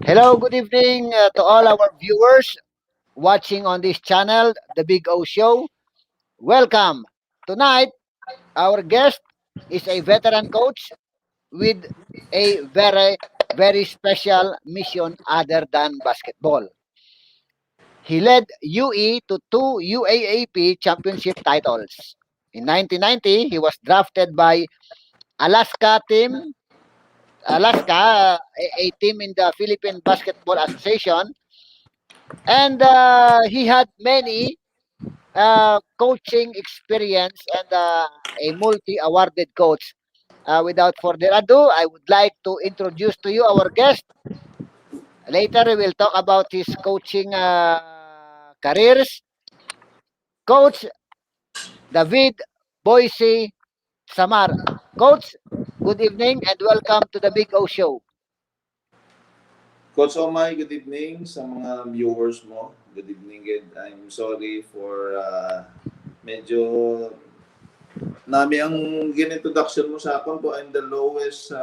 Hello, good evening to all our viewers watching on this channel, The Big O Show. Welcome. Tonight, our guest is a veteran coach with a very special mission other than basketball. He led UE to two UAAP championship titles. In 1990, he was drafted by Alaska team, a team in the Philippine Basketball Association, and he had many coaching experience and a multi-awarded coach. Without further ado, I would like to introduce to you our guest. Later, we will talk about his coaching careers. Coach David Boycie Samar. Coach, good evening and welcome to the Big O Show. Coach Omay, good evening sa mga viewers mo. Good evening again. I'm sorry for medyo nami ang gintroduction mo sa akin po. I'm the lowest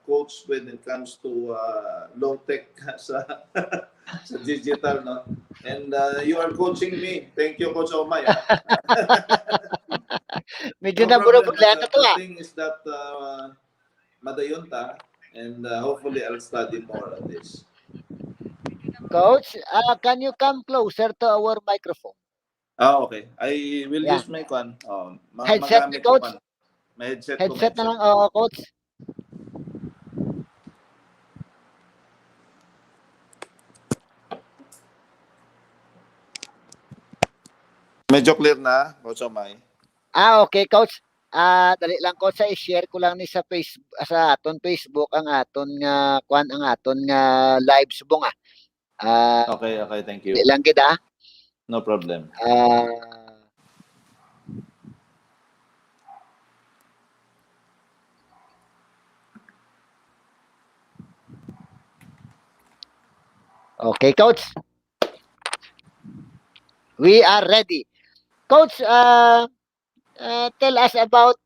coach when it comes to low-tech sa digital, no? And you are coaching me. Thank you, Coach Omay. Medyo naburo-buglaan na to The thing is that madayon ta. And hopefully, I'll study more on this. Coach, can you come closer to our microphone? Okay. I will use my one. Headset ni Coach? May headset na lang, Coach. Medyo clear na, Coach Omay. Okay, Coach. Dali lang ko sa i-share ko lang ni sa Facebook sa aton Facebook ang aton nga ang aton nga live subong Okay, thank you. Dali lang kita. No problem. Okay, Coach. We are ready. Coach, tell us about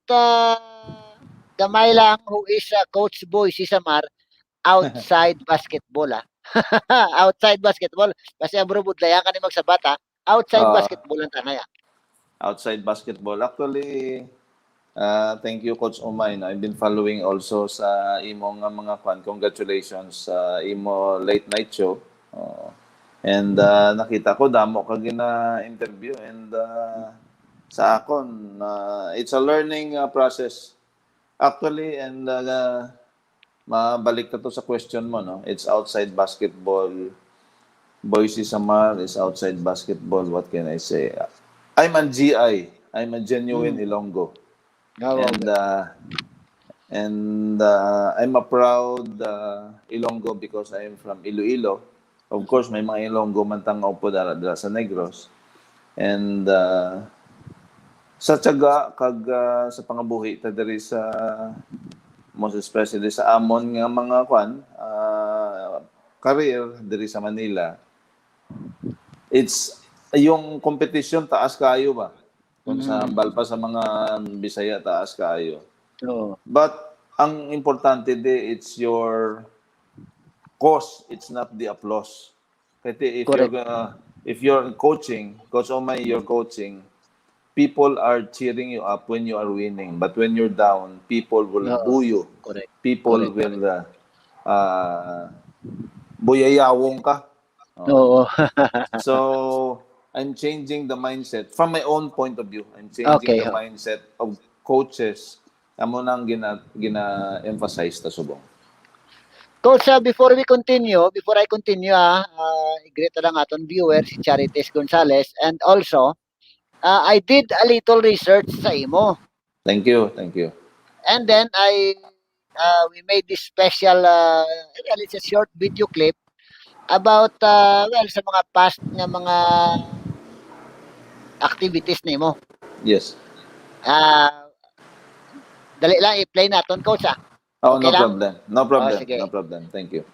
gamay lang who is Coach BOYCIE Samar outside basketball. Outside basketball. Kasi abro budlayan ka ni magsabata. Outside basketball ang tanaya. Outside basketball. Actually, thank you, Coach Omay. I've been following also sa imo nga mga kwan. Congratulations sa imo late night show. And nakita ko damo ka gina-interview and sa akon it's a learning process actually, and mabalik ka to sa question mo, no? It's outside basketball. Boycie Samar is outside basketball. What can I say? I'm a GI. I'm a genuine Ilonggo. And I'm a proud Ilonggo because I am from Iloilo. Of course, may mga Ilonggo man tangaw po dala sa Negros. And sa tiyaga kag sa pangabuhi ta diri sa most especially sa amon nga mga career diri sa Manila, it's yung competition taas kaayo ba kung sa balpa sa mga Bisaya taas kaayo. But ang importante it's your cause, it's not the applause. Kasi if you're coaching, Coach Omay, you're coaching, people are cheering you up when you are winning. But when you're down, people will boo you. People will buyayawong ka. So, I'm changing the mindset. From my own point of view, I'm changing the mindset of coaches. Amo nang gina-emphasize ta subong. Coach, before I continue, i-greet lang aton viewer si Charites Gonzalez, and also I did a little research sa imo. Thank you. And then we made this special it's a short video clip about sa mga past nga mga activities nimo. Yes. Dali lang i-play naton, Coach. Okay no problem. Sige. No problem. Thank you.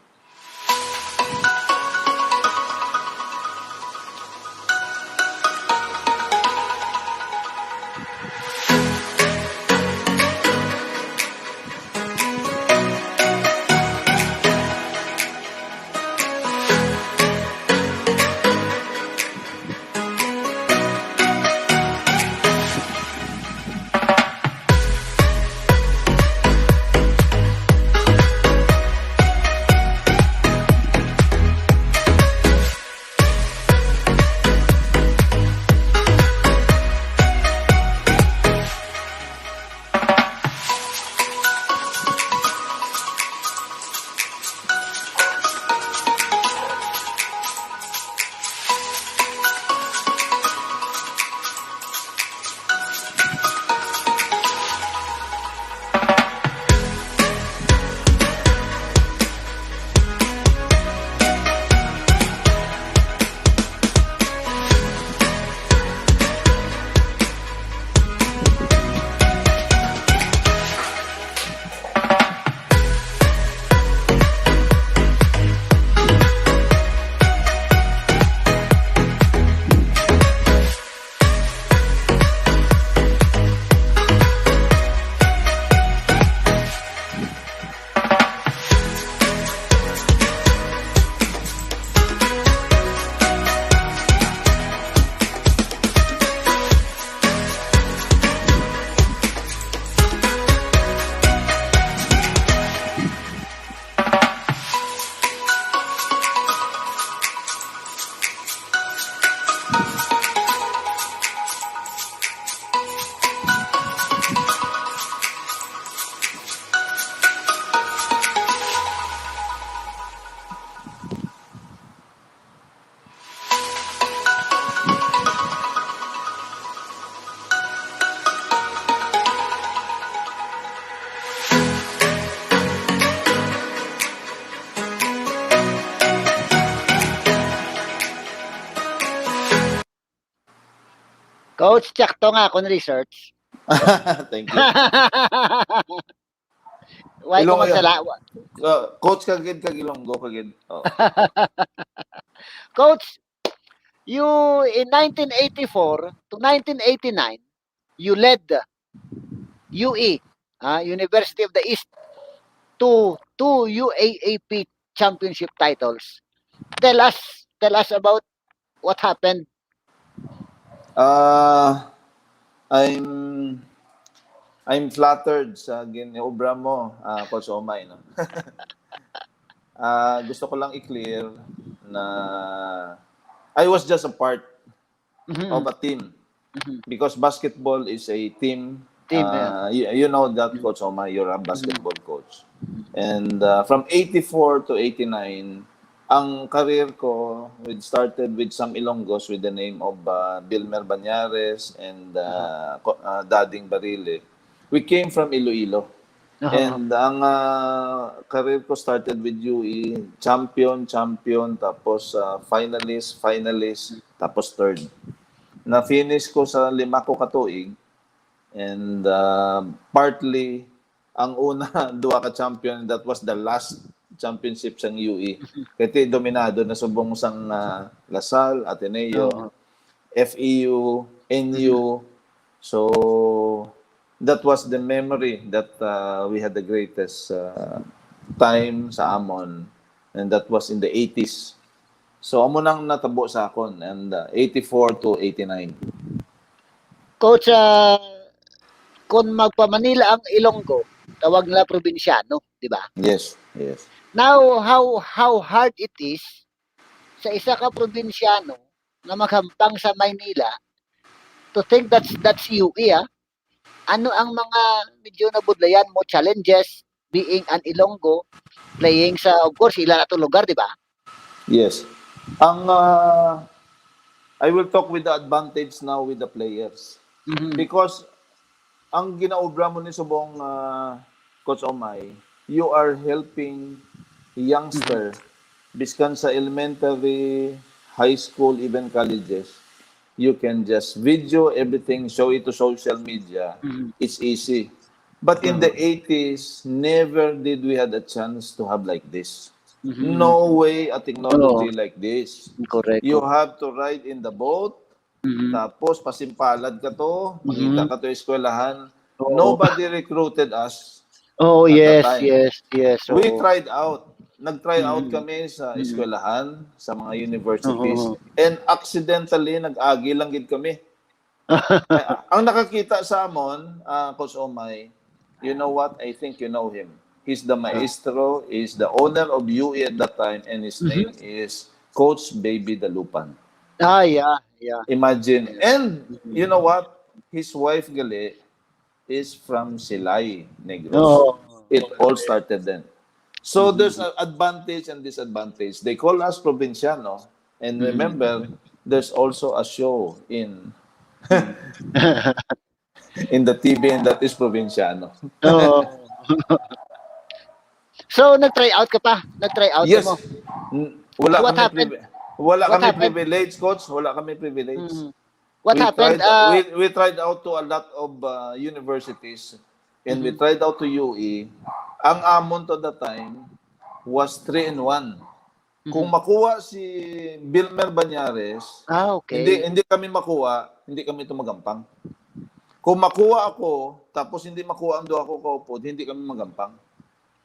Coach, tsakto nga akong research. Thank you. Why ko magsala? Coach kagid kag Ilonggo kagid. Oh. Coach, you in 1984 to 1989, you led UE, University of the East, to two UAAP championship titles. Tell us about what happened. I'm flattered sa giniobra mo, Coach Omay, no? Gusto ko lang i-clear na I was just a part of a team because basketball is a team. Yeah. You know that, Coach Omay, you're a basketball coach. And from 84 to 89, ang career ko started with some Ilonggos with the name of Bilmer Banyares and Dading Barile. We came from Iloilo. And ang career ko started with UE, champion, tapos finalist, tapos third. Na-finish ko sa 5 ko katuig. And partly, ang una, 2 ka champion, that was the last championship sang UE. Kasi dominado na subong sang Lasal, Ateneo, FEU, NU. So, that was the memory that we had the greatest time sa Amon. And that was in the 80s. So, amo nang natabo sa akon. And 84 to 89. Coach, kung magpa-Manila ang Ilonggo, tawag nila probinsyano, di ba? Yes. Now, how hard it is sa isa ka probinsyano na maghampang sa Maynila to think that's UE, Ano ang mga medyo nabudlayan mo challenges being an Ilonggo, playing sa, of course, ilan na itong lugar, di ba? Yes. I will talk with the advantage now with the players. Because ang ginaobra mo ni subong Coach Omay, you are helping youngster biskan sa elementary, high school, even colleges. You can just video everything, show it to social media. It's easy. But in the 80s, never did we had a chance to have like this. No way a technology like this. Correct. You have to ride in the boat, tapos pasimpalad ka to, mangita ka to eskwelahan. Nobody recruited us. Oh, at yes, that time. yes. We tried out. Nag-try out kami sa eskwelahan, sa mga universities. And accidentally, nag-agi lang gid kami. Ang nakakita sa amon, Coach Omay, you know what? I think you know him. He's the maestro, he's the owner of UE at that time, and his name is Coach Baby Dalupan. Yeah. Imagine. And you know what? His wife, Gali, is from Silay, Negros. It all started then. So there's an advantage and disadvantage. They call us provinciano. And remember, there's also a show in in the TV, and that is provinciano. So, nag-try out ka pa? Nag-try out Yes. mo? Wala What kami happened? privilege, Coach. Wala kami privilege. What happened? We tried out to a lot of universities, and we tried out to UE. Ang amon to that time was 3-in-1. Kung makuha si Bilmer Banyares, okay. hindi kami makuha, hindi kami tumagampang. Kung makuha ako, tapos hindi makuha ang duwa ko kaupod, hindi kami magampang.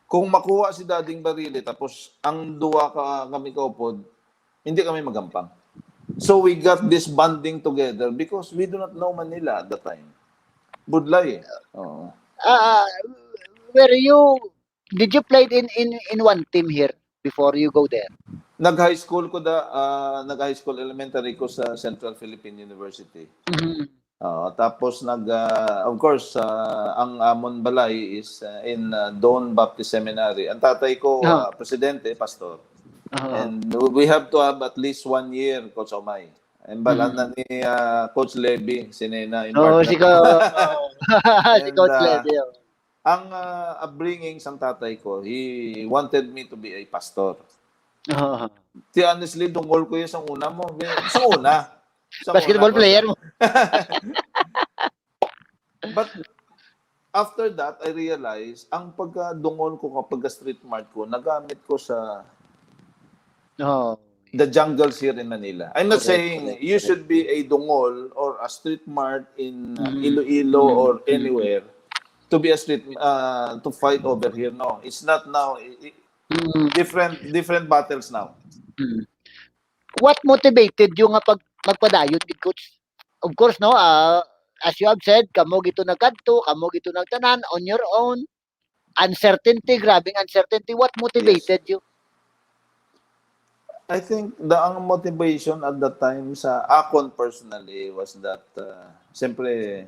Kung makuha si Dading Barile, tapos ang duwa kami kaupod, hindi kami magampang. So we got this bonding together because we do not know Manila at the time. Budlay. Did you play in one team here before you go there? Nag-high school nag-high school elementary ko sa Central Philippine University. Tapos of course, ang amon balay is in Don Baptist Seminary. Ang tatay ko, presidente, pastor. And we have to have at least 1 year, Coach Omay. And balan na ni Coach Levy, sinena. Si Coach Levy. Ang upbringing sang tatay ko, he wanted me to be a pastor. Honestly, tungkol ko yun sa una mo. Sa una. Sa Basketball muna, player coach. mo. But after that, I realized, ang pagkadungol ko kapag street mart ko, nagamit ko sa Oh, the jungles here in Manila. I'm not correct, saying correct, you correct. should be a dungol or a street mart in Mhm, Iloilo mhm, or mhm, anywhere to be a street to fight over here. No, it's not now. mhm, Different battles now. mhm. What motivated you nga magpadayon gid, coach? Of course, no, as you have said, kamo gito nagkadto, kamo gito nagtanan on your own. Uncertainty, grabing uncertainty. What Yes. motivated you? I think ang motivation at that time sa akon personally was that siyempre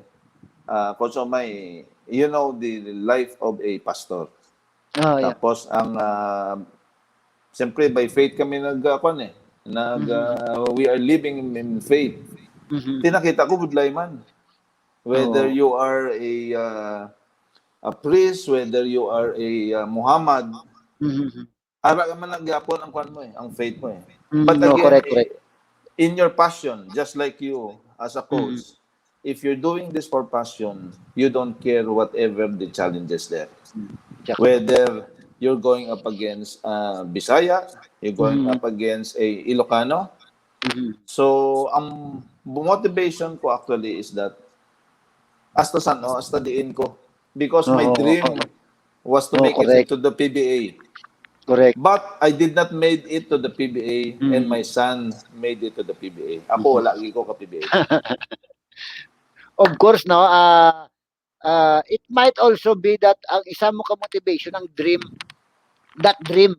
Coach Omay, you know the life of a pastor. Oh, yeah. Tapos siyempre by faith kami Mhm, we are living in faith. mhm. Tinakita ko budlay man. Whether Oo. you are a priest, whether you are a Muhammad, Mhm, ara ka man nagyapon ang kwan mo ang faith mo eh. mhm. But No, again, correct, correct. in your passion, just like you as a Mhm. coach, if you're doing this for passion, you don't care whatever the challenges there. Check. Whether you're going up against Bisaya, you're going Mhm, up against a Ilocano. mhm. So, ang motivation ko actually is that hasta diin ko. Because my Oo, dream was to oo, make it correct, to the PBA. correct. But I did not made it to the PBA and Mhm. my son made it to the PBA. Ako wala gi ko ka PBA. Of course, no, it might also be that ang isa mo ka motivation, ang dream, that dream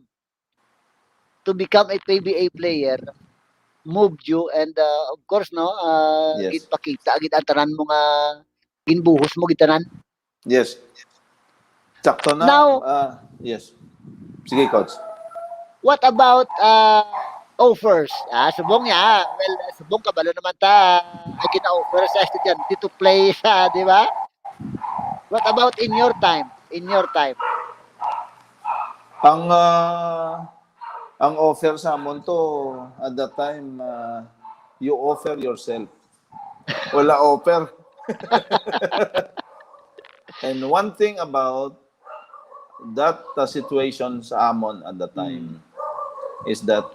to become a PBA player moved you and of course, no, Yes. ginpakita, gid ang tanan mo nga ginbuhos mo gitanan. Yes. Sakto na. Now, Yes. Sige, coach. what about offers? Subong niya. Well, subong kabalo naman ta. Ay kina-offer sa estudyante to play sa, di ba? What about in your time? In your time? Ang ang offer sa amon to at that time you offer yourself. Wala offer. And one thing about that situation sa amon at the Mm. time is that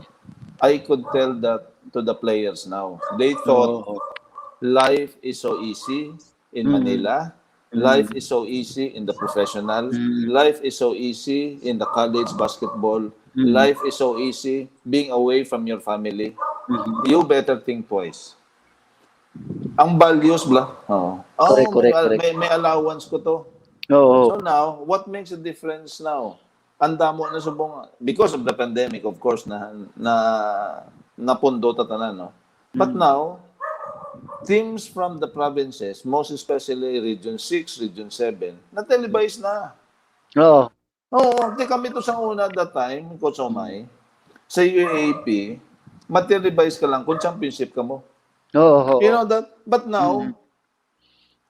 I could tell that to the players now. They thought Oo. life is so easy in Mm. Manila. Life Mm. is so easy in the professional. Mm. Life is so easy in the college basketball. Mm. Life is so easy being away from your family. Mm. You better think twice. Ang values bla. Oh. Oh, Correct, correct, correct. may allowance ko to. Oo. So now, what makes a difference now? Anda mo na subong because of the pandemic, of course, napundo ta tanan, no? But Mm. now, teams from the provinces, most especially Region 6, Region 7, na-televise na. Oo. Oo, di kami to sa una that time, Coach Omay, sa UAAP, ma-televise ka lang kung championship ka mo. Oo. You Oo. know that? But Mm. now,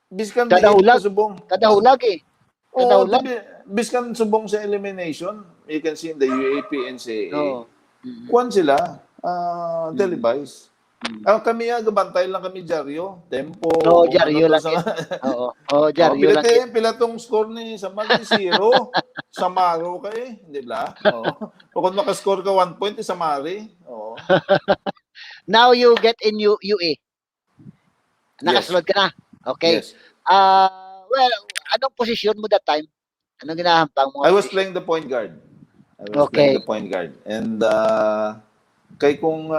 biskan Kada diin ka hulag, subong. kada hulag eh. Kada Oo, hulag. biskan subong sa elimination, you can see in the UAP and CAA, Oo. Mm. kuwan sila, Mm. televise. Mm. Kami gabantay lang kami Jaryo, Tempo, Oo, kung ano Jaryo to lang sa... yun. Oo. Oo, Jaryo lang yun. Pilatong score ni Samar ni 0. Samaro ka eh, di ba? Oo. O kung makascore ka 1 point, Samari. Oo. Now you get in UA. Yes. Nakasunod ka na. Okay. Yes. Well, anong posisyon mo that time? Anong ginahampang mo? I was playing the point guard. Okay. And kay kung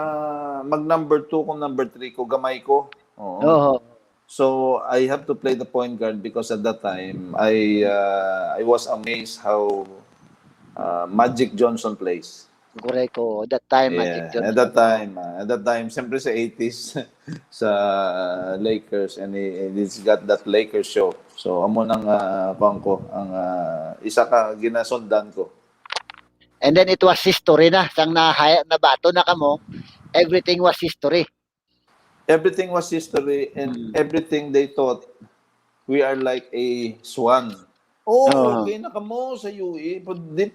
mag number 2 kung number 3 ko, gamay ko. Oo. Oo. So I have to play the point guard because at that time I was amazed how Magic Johnson plays. Correct ko. That time, Magic Yeah, Johnson. at that time, siyempre sa 80s sa Lakers and he's got that Lakers show. So amo nang ko ang isa ka ginasundan ko. And then it was history na. Sang nabato na kamo, everything was history. Everything was history and everything they thought we are like a swan. Oh, okay na kamo sa UE.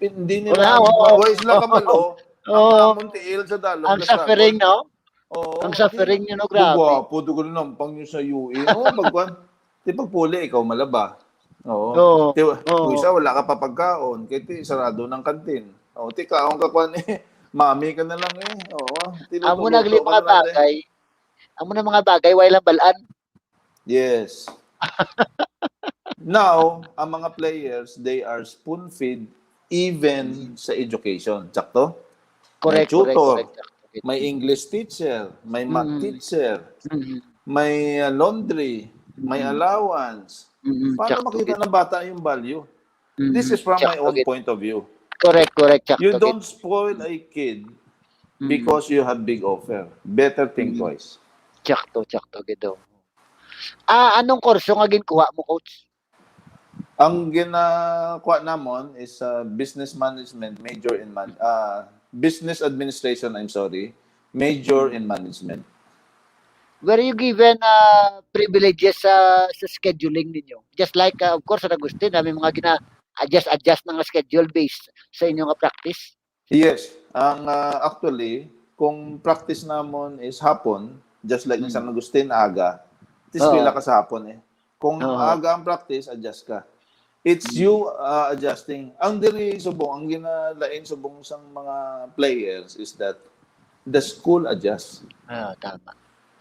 Hindi nila, Oo. wala sila kabalo. Ang Oo. amon tiil sa dalom Ang ka suffering, no? Oo, Ang suffering nyo, no? Grabe. Gwapo, dugo rin ang pang nyo sa UE. Oo, pagkuhan. Di pagpuli, ikaw malaba. Oo. Oo. Di, Oo. isa, wala ka pa pagkaon. Kaya ti, sarado ng kantin. Oo, ti, kaon ka kwan eh. Mami ka na lang eh. Oo, Amo nagli tiluto-luto ka mga na natin. bagay. Amo na mga bagay, wala balaan. Yes. Now, ang mga players, they are spoon-feed even sa education. Sakto? May Correct, correct, tutor, correct. may English teacher, may math Mm, teacher, mm, may laundry, may mm, allowance. Paano Tsakto makita gid. ng bata yung value? This is from my Tsakto own gid. point of view. Correct, correct. You Tsakto gid. don't spoil a kid Mm, because you have big offer. Better think mm, twice. tsakto gid daw. Anong kurso nga ginkuha mo, coach? Ang ginakuha namon is business management, major in business administration, I'm sorry, major in management. Were you given privileges sa scheduling ninyo? Just like, of course, sa Agustin, may mga gina-adjust ng schedule based sa inyong practice. Yes, ang actually, kung practice namon is hapon, just like in San Agustin, aga, Oo. tiskwila ka sa hapon eh. Kung Oo. aga ang practice, adjust ka. It's you adjusting. Ang diri subong, ang ginalain subong sang mga players is that the school adjusts. Tama.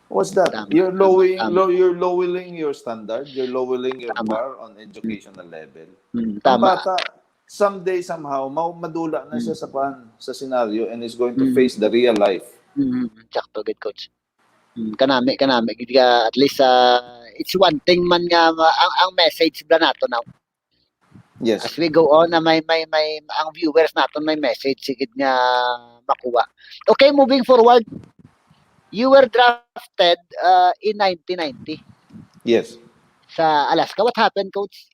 What's that? Tama, You're tama. you're lowering your standard, you're lowering your Tama. bar on educational level. Ang Tama. bata, someday somehow madula na siya sa scenario and is going to Mm. face the real life. Sakto gid, coach. Kanami gid ka at least it's one thing man nga ang message ba nato now. Yes. As we go on na may ang viewers naton may message sigid nga makuha. Okay, moving forward. You were drafted in 1990 Yes. sa Alaska. What happened, coach?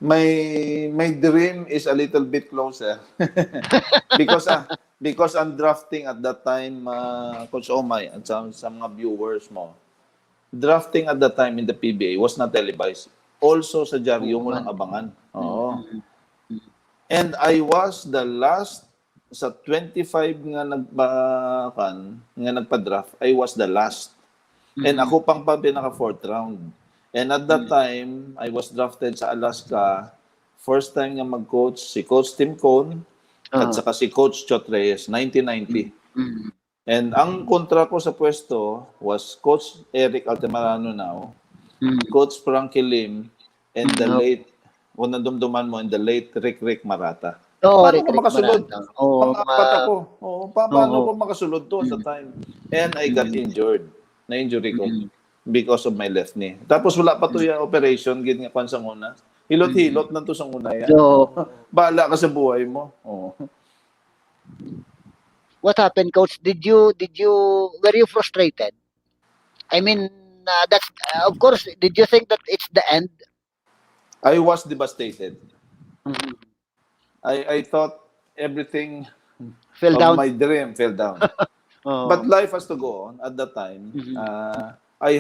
My dream is a little bit closer. because ang drafting at that time, Coach Omay, at sa mga viewers mo, drafting at that time in the PBA was not televised. Also sa dyaryo mo lang abangan. Oo. And I was the last sa 25 nga nagpa-draft, I was the last. And ako pang pinaka fourth round. And at that time, I was drafted sa Alaska. First time nga mag-coach si Coach Tim Cone at saka si Coach Chot Reyes, 1990. And ang kontra ko sa pwesto was Coach Eric Altamirano now, Coach Frankie Lim, and the late, kung nadumduman mo, and the late Rick Marata. Paano ko makasulod? Pang-apat ako. Paano ko makasulod to sa time? And I got injured. Na-injury ko because of my left knee. Tapos wala pa to yung operation, ganyan kwan sa una. Hilot-hilot na to sa una yan. Bahala ka sa buhay mo. What happened, coach? Were you frustrated? I mean, that's of course. Did you think that it's the end? I was devastated. I thought everything Fell of down. my dream fell down. But life has to go on. At that time, I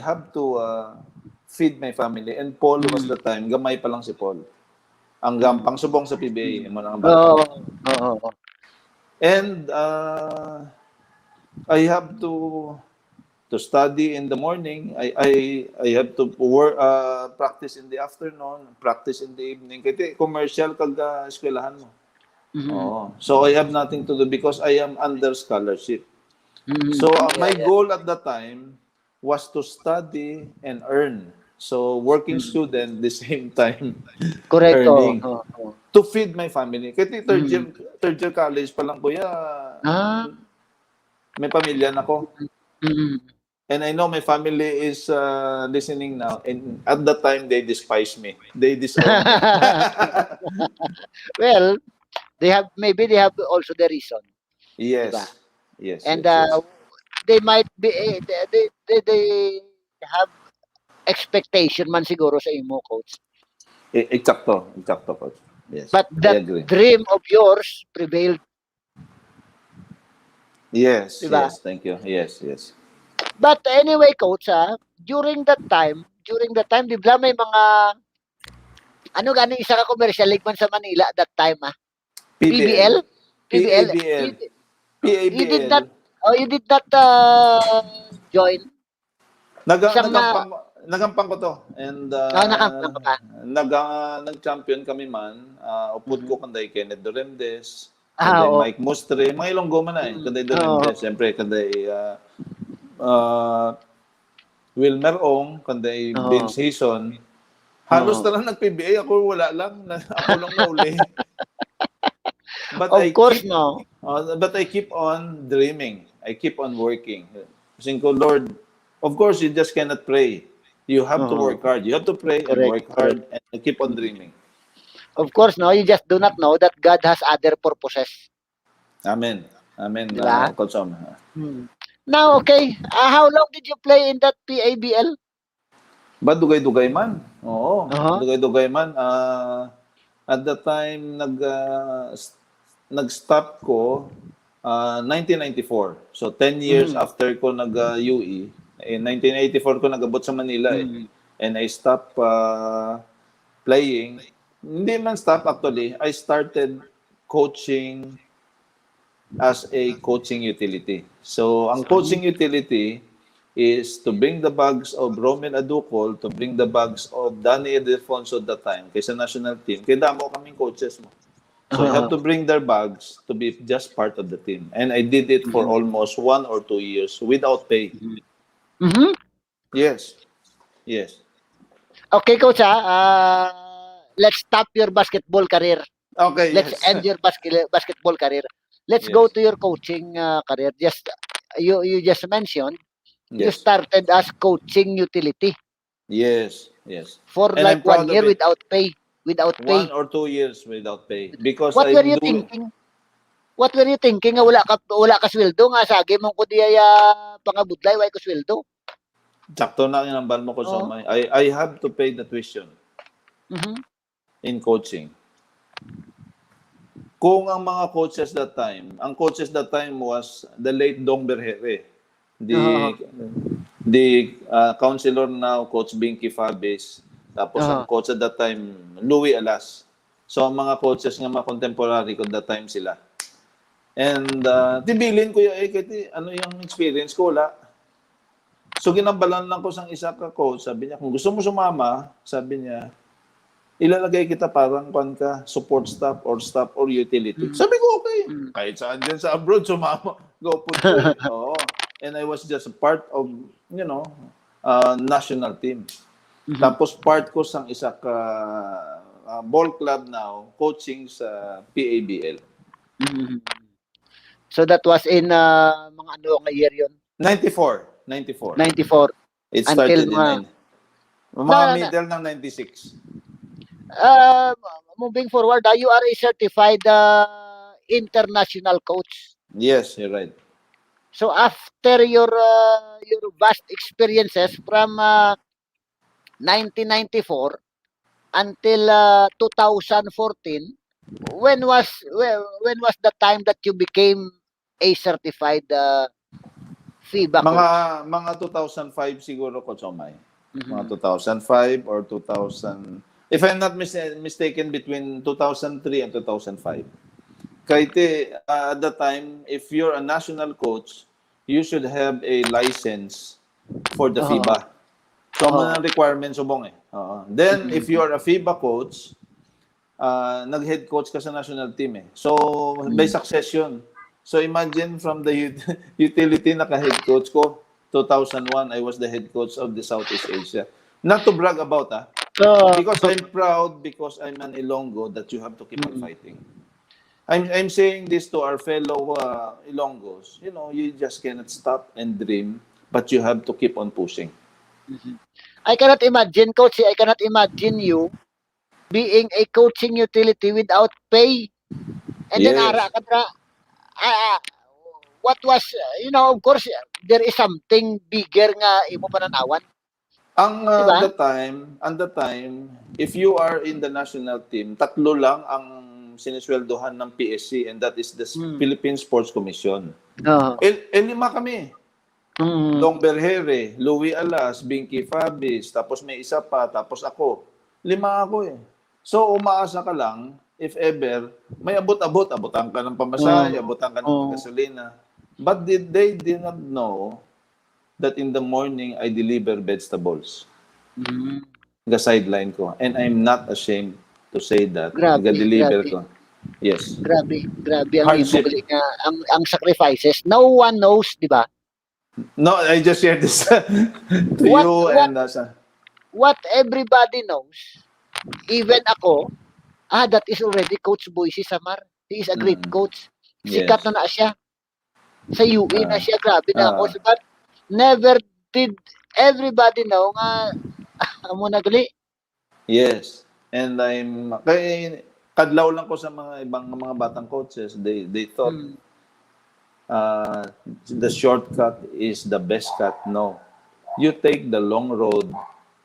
have to feed my family. And Paul was the time, gamay pa lang si Paul. Ang gampang subong sa PBA. And I have to study in the morning. I have to work, practice in the afternoon, practice in the evening. Kasi commercial kag eskwelahan mo. So I have nothing to do because I am under scholarship. So my goal at that time was to study and earn. So working student the same time earning to feed my family. Kasi third year college pa lang kuya. May pamilya na ko. And I know my family is listening now. And at that time, they despise me. They disown me. Well, they have also the reason. Yes. Diba? Yes. And yes. they might be they have expectation man siguro sa imo, coach. Exacto, coach. Yes. But that dream of yours prevailed. Yes, diba? Yes, thank you. Yes. But anyway, coach, during that time, di ba may mga isa ka commercial league man sa Manila at that time, PBL? PABL. You did not Oh, you did not join? Isang na, Nagampang ko to. And nakampang ka pa. nag-champion kami man. Upod ko kanday Kenneth Doremdes, Ah, kanday oo. Mike Mustre, mga Ilonggo man eh. Kanday Doremdes, siyempre kanday Wilmer Ong, kanday Vince Hison. Halos na lang nag-PBA. Ako wala lang. Ako lang nauli. But Of course, no. but I keep on dreaming. I keep on working. Kasi ko, Lord, of course, you just cannot pray. You have to work hard. You have to pray and Correct, work correct. hard and keep on dreaming. Of course, no. You just do not know that God has other purposes. Amen. Amen, Diba? Coach Om. Now, okay. How long did you play in that PABL? Ba, dugay-dugay man. Oo, Uh-huh. dugay-dugay man. At the time, nag-stop ko 1994. So 10 years after ko nag-UE, in 1984 ko nag-abot sa Manila eh. And I stopped playing. Hindi man stop actually. I started coaching as a coaching utility. So ang coaching utility is to bring the bags of Roman Aducol, to bring the bags of Danny Edefonso at that time, kaysa national team. Kaya damo kaming coaches mo. So I have to bring their bags to be just part of the team. And I did it for almost 1 or 2 years without pay. Mm-hmm. Yes. Yes. Okay, Coach, let's stop your basketball career. Okay, Let's yes. end your basketball career. Let's Yes. go to your coaching career. Just you just mentioned you Yes. started as coaching utility Yes. Yes. for And like I'm 1 proud of year it. without pay. Without 1 pay. or 2 years without pay. Because What were I'm you doing... thinking? What were you thinking nga wala ka sweldo nga sagi mo ko diya pangabudlay way ko sweldo. Sakto na ang nambal mo ko sa may. I have to pay the tuition in coaching. Kung ang mga coaches that time, ang coaches that time was the late Dong Berhere, the counselor now, Coach Binky Fabis, tapos ang coach at that time, Louis Alas. So, ang mga coaches nga mga contemporary ko that time sila. And tibilin ko yung, ano yung experience ko, wala. So, ginabalan lang ko sa isa ka coach, sabi niya, kung gusto mo sumama, sabi niya, ilalagay kita parang support staff or utility. Sabi ko, okay. Kahit saan dyan sa abroad, sumama. Go put ko eh. Oo. And I was just a part of, national team. Tapos part ko sang isa ka ball club now, coaching sa PABL. So that was in mga ano nga year yun? 94. 94. It started in middle ng 96. Moving forward, you are a certified international coach. Yes, you're right. So after your vast experiences from 1994 until 2014, when was the time that you became a certified FIBA coach? Mga 2005 siguro, Coach Omay. Mga 2005 or 2000. If I'm not mistaken, between 2003 and 2005. Kahit at that time, if you're a national coach, you should have a license for the FIBA. So, mga requirements subong eh. Then, if you are a FIBA coach, nag-head coach ka sa national team eh. So, by succession. So, imagine from the utility naka-head coach ko, 2001, I was the head coach of the Southeast Asia. Not to brag about, because I'm proud, because I'm an Ilonggo, that you have to keep on fighting. I'm saying this to our fellow Ilonggos. You just cannot stop and dream, but you have to keep on pushing. I cannot imagine, Coach, I cannot imagine you being a coaching utility without pay. And then, what was, of course, there is something bigger nga imo pananawan. Diba? The time, if you are in the national team, tatlo lang ang sinisweldohan ng PSC, and that is the Philippine Sports Commission. Lima kami. Dong Berhere, Louis Alas, Binky Fabis, tapos may isa pa, tapos ako. 5 ako eh. So, umaasa ka lang, if ever, may abot-abot, abutan ka ng pamasahe, abutan ka ng gasolina. But they did not know that in the morning I deliver vegetables. Mm. Ga-sideline ko. And I'm not ashamed to say that. Grabe, Ga-deliver grabe. ko. Yes. Grabe ang imo Hardship. gali nga ang sacrifices. No one knows, di ba? No, I just shared this to What you what and what everybody knows, even ako, that is already Coach Boycie Samar. He is a great mm, coach. Sikat yes. na siya. Sa UE na Uh, siya, grabe na uh, coach. But never did everybody know nga amo na gali. yes. And kay kadlaw lang ko sa mga ibang mga batang coaches, they thought Hmm, the shortcut is the best cut. No. You take the long road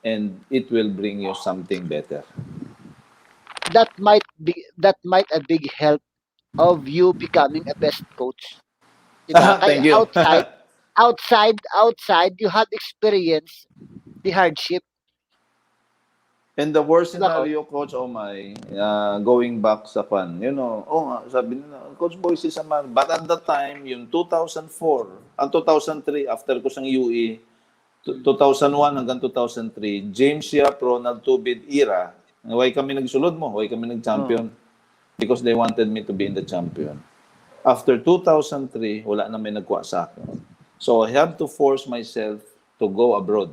and it will bring you something better. that might a big help of you becoming a best coach. Diba? Kaya Thank you. outside, you have experienced the hardship. And the worst Diba, coach? scenario, Coach Omay, going back sa fan, sabi nila, Coach Boyce Samar. But at that time, yung 2004, ang 2003, after ko sang UE, 2001 hanggang 2003, James Yap, Ronald Tubid era, why kami nagsulod mo? Why kami nag-champion? Because they wanted me to be in the champion. After 2003, wala na may nagkuha sa akin. So I have to force myself to go abroad.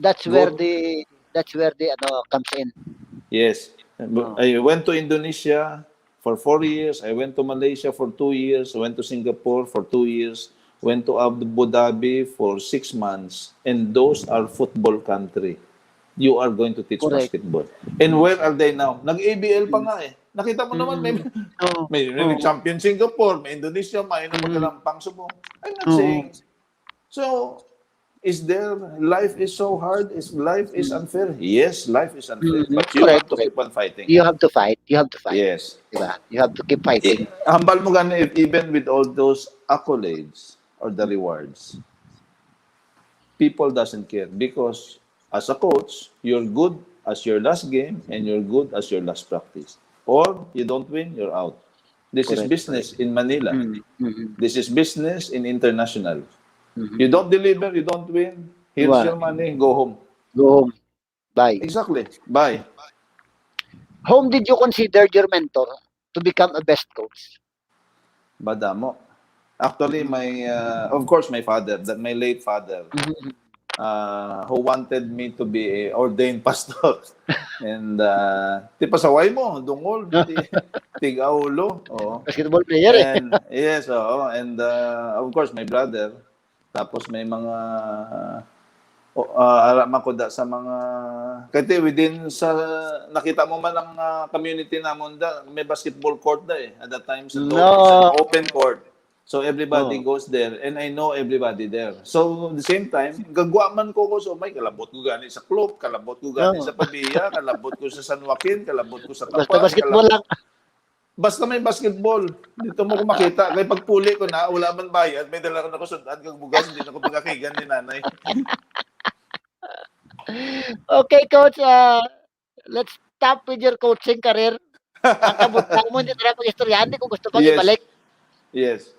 That's where Go, the comes in. yes. I went to Indonesia for 4 years. I went to Malaysia for 2 years. I went to Singapore for 2 years. Went to Abu Dhabi for 6 months. And those are football country. You are going to teach Correct. basketball. And where are they now? Nag-ABL pa nga eh. Nakita mo naman, may, Oo. may champion Singapore, may Indonesia, may magkalampang Subo. I'm not saying. So, life is so hard? Life is unfair? Yes, life is unfair. But you have to Correct. keep on fighting. You have to fight. Yes. Diba? You have to keep fighting. Hambal mo gani even with all those accolades or the rewards. People doesn't care because as a coach, you're good as your last game and you're good as your last practice. Or you don't win, you're out. This is Correct. business in Manila. Mm-hmm. This is business in international. You don't deliver, you don't win. Here's Wow. your money, go home. Go home. Bye. Exactly. Bye. Whom did you consider your mentor to become a best coach? Badamo. Actually, of course, my father, my late father, who wanted me to be a ordained pastor. And, ti pasaway mo, dungol, tig-aulo. Oh. Basketball player eh. And, yes, oh. And, of course, my brother. Tapos may mga alam ko da sa mga kasi within sa nakita mo man ang community namon da may basketball court da eh at that time sa it's an open court, so everybody goes there and I know everybody there. So at the same time gagwa man ko so may kalabot ko gani sa club, kalabot ko gani sa Pabia, kalabot ko sa San Joaquin, kalabot ko sa Tapas. Basta basketball lang. Basta may basketball. Dito mo ko makita. Kaya pagpuli ko na, wala man bayad, may dala ko na ko sundan kang bugas, hindi na ko pagkakigan ni nanay. Okay, coach. Let's stop with your coaching career. Ang kabutang mo, hindi na pag-istoryahan. Hindi ko gusto pang ibalik. Yes.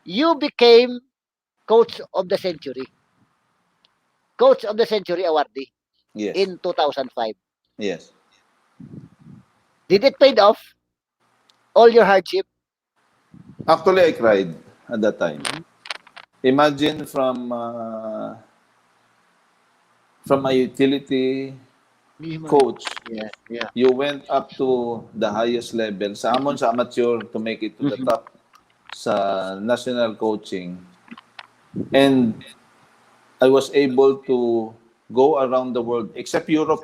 You became Coach of the Century. Coach of the Century awardee. Yes. In 2005. Yes. Did it paid off? All your hardship? Actually, I cried at that time. Imagine from a utility coach, you went up to the highest level. Sa amon sa amateur to make it to the top sa national coaching. And I was able to go around the world, except Europe.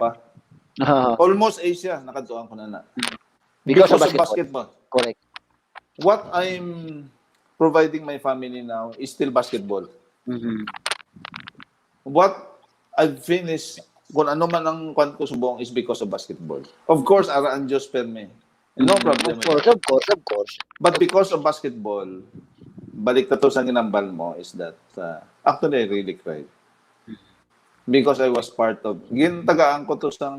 Almost Asia, nakatuan ko na. Because of basketball. Correct. What I'm providing my family now is still basketball. What I've finished, kung ano man ang kwan ko subong is because of basketball. Of course, araan Diyos perme. No problem. Of course. But because of basketball, balik na to sa ginambal mo is that actually I really cried. Because I was part of, gintagaan ko to sa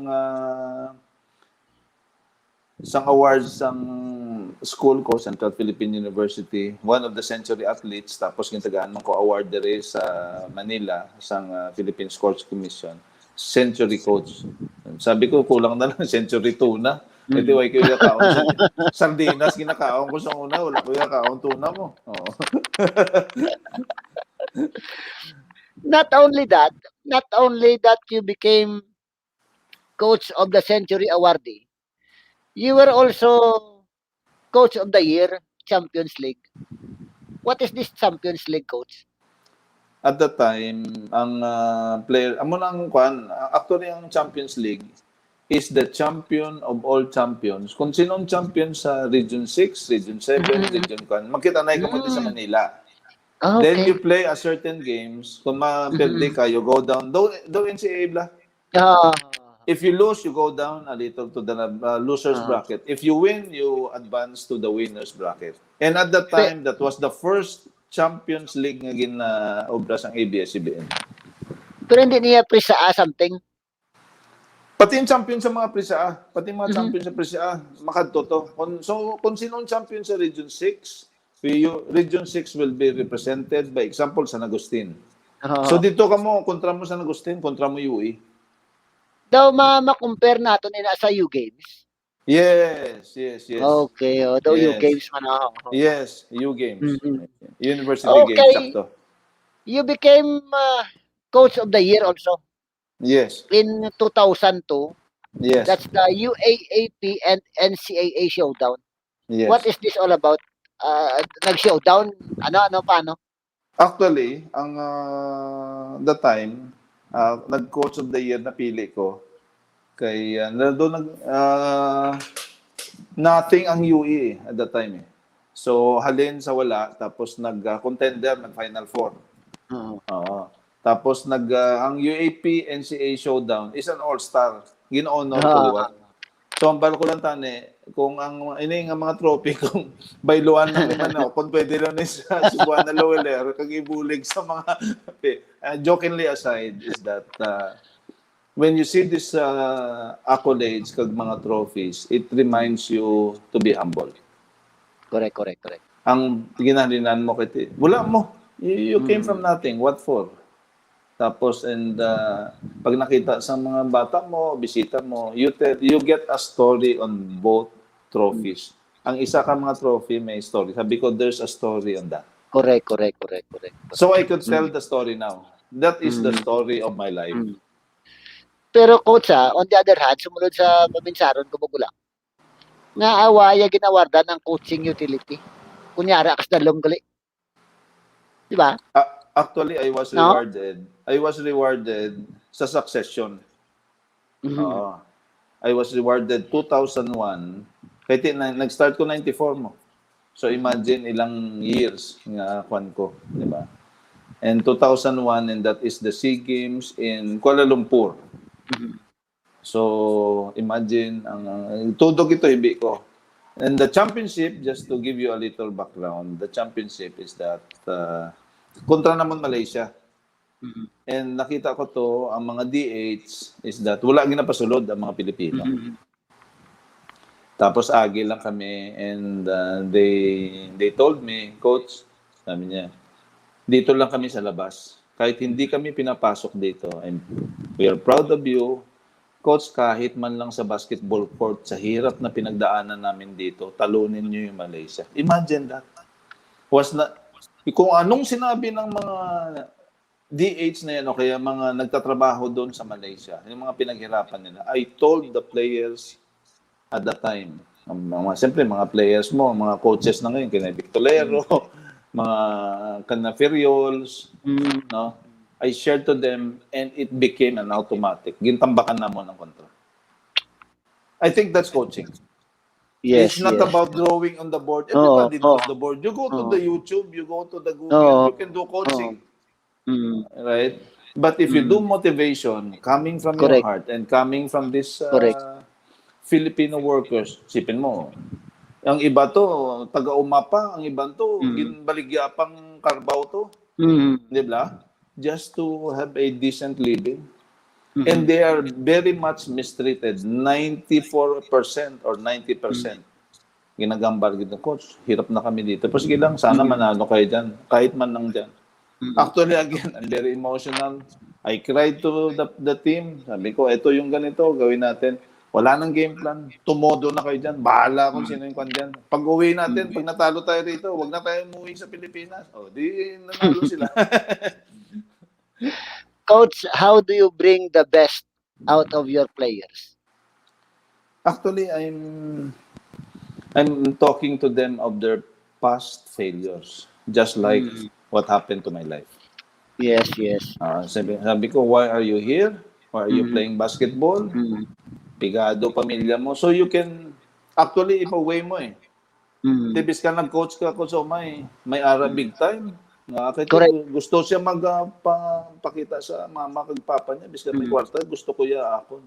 isang awards ang school ko, Central Philippine University, one of the century athletes, tapos gintagaan man ko award dere sa Manila, isang Philippine Sports Commission, century coach. Sabi ko, kulang na lang, century tuna. Ito, way ko yung kaon sa sardinas, ginakaon ko sa una, wala ko yung kaon tuna mo. Oo. Not only that you became coach of the century awardee, you were also coach of the year, Champions League. What is this Champions League, coach? At that time, ang player, amo nang kwan, actually ang Champions League is the champion of all champions. Kung sinong champion sa Region 6, Region 7, Region 1, makita na ikaw sa Manila. Ah, Then okay. you play a certain games. Kung ma-perde ka, you go down. Do NCAA bla. Ah, If you lose, you go down a little to the loser's bracket. If you win, you advance to the winner's bracket. And at that time, that was the first Champions League nga obra sang ABS-CBN. pero hindi niya pre-sa something. Pati yung champion sa mga Prisa, pati mga champion sa Prisa, makadto to. So, kung sinong champion sa Region 6, Region 6 will be represented by example San Agustin. So dito ka mo, kontra mo San Agustin, kontra mo UE. Daw ma-compare natin ina sa U Games. Yes. Okay, daw U Yes. Games man ako. Yes, U Games. University Okay. Games, sakto. You became coach of the year also Yes. in 2002. Yes. That's the UAAP and NCAA showdown. Yes. What is this all about? Nag-showdown? Paano? Actually, ang the time, nag-coach of the year na pili ko, kay nothing ang UE at that time. So, halin sa wala, tapos nag-contender, nag-Final Four. Oo. Tapos ang UAP NCAA showdown is an all-star. Gin-honor ko liwat. So, ang balo ko lang tani, kung ang ini nga mga trophy, kung bailuan lang naman ako, kung pwede lang sa Cebuana Loweler, kag ibulig sa mga, jokingly aside, is that when you see these accolades, kag mga trophies, it reminds you to be humble. Correct. Ang ginahalinan mo, wala mo. You came from nothing. What for? Tapos, and pag nakita sa mga bata mo, bisita mo, you get a story on both trophies. Ang isa ka mga trophy, may story. Sabi ko, there's a story on that. Correct. So, I could tell the story now. That is the story of my life. Pero coach, on the other hand, sumunod sa paminsaron ko lang, nga awaya ginawarda ng coaching utility. Kunyari, akas na gali. Di ba? Actually, I was rewarded. I was rewarded sa succession. I was rewarded 2001. Kaya nag-start ko 94 mo. So imagine ilang years nga kwan ko, di ba? And 2001, and that is the SEA Games in Kuala Lumpur. So imagine ang tudog ito hibi ko. And the championship, just to give you a little background, the championship is that kontra naman Malaysia. And nakita ko to, ang mga DH is that wala ginapasulod ang mga Pilipino. Tapos agi lang kami, and they told me, coach, sabi niya, dito lang kami sa labas. Kahit hindi kami pinapasok dito, and we are proud of you. Coach, kahit man lang sa basketball court, sa hirap na pinagdaanan namin dito, talunin niyo yung Malaysia. Imagine that. Kung anong sinabi ng mga DH na yan, o kaya mga nagtatrabaho doon sa Malaysia, yung mga pinaghirapan nila, I told the players at that time, siyempre mga players mo, mga coaches na ngayon, kina Victolero, mga Canafiriols, no? I shared to them, and it became an automatic. Gintambakan na mo ng kontra. I think that's coaching. Yes, It's not about drawing on the board. Everybody knows the board. You go to the YouTube, you go to the Google, you can do coaching. Right? But if you do motivation, coming from your heart and coming from this Filipino workers, sipin mo, ang iba to, taga-umapa, ang iba to, ginbaligyapang karbaw to. Di ba? Just to have a decent living. And they are very much mistreated. 94% or 90%. Ginagambar gitu, coach, hirap na kami dito. Pero sige lang, sana manalo kayo dyan. Kahit man lang dyan. Actually, again, I'm very emotional. I cried to the team. Sabi ko, ito yung ganito, gawin natin. Wala nang game plan. Tumodo na kayo dyan. Bahala kung sino yung kwan dyan. Pag uwi natin, pag natalo tayo rito, wag na tayo umuwi sa Pilipinas. O, di nanalo sila. Coach, how do you bring the best out of your players? Actually, I'm talking to them of their past failures. Just like what happened to my life. Yes, yes. Sabi ko, why are you here? Why are you playing basketball? Pigado pamilya mo. So you can, actually, ipa-way mo eh. Tibis ka nag-coach ka, Coach Omay. May ara big time. Gusto siya magpakita sa mama kag papa niya. Bis ka may kwarta, gusto ko ya ako.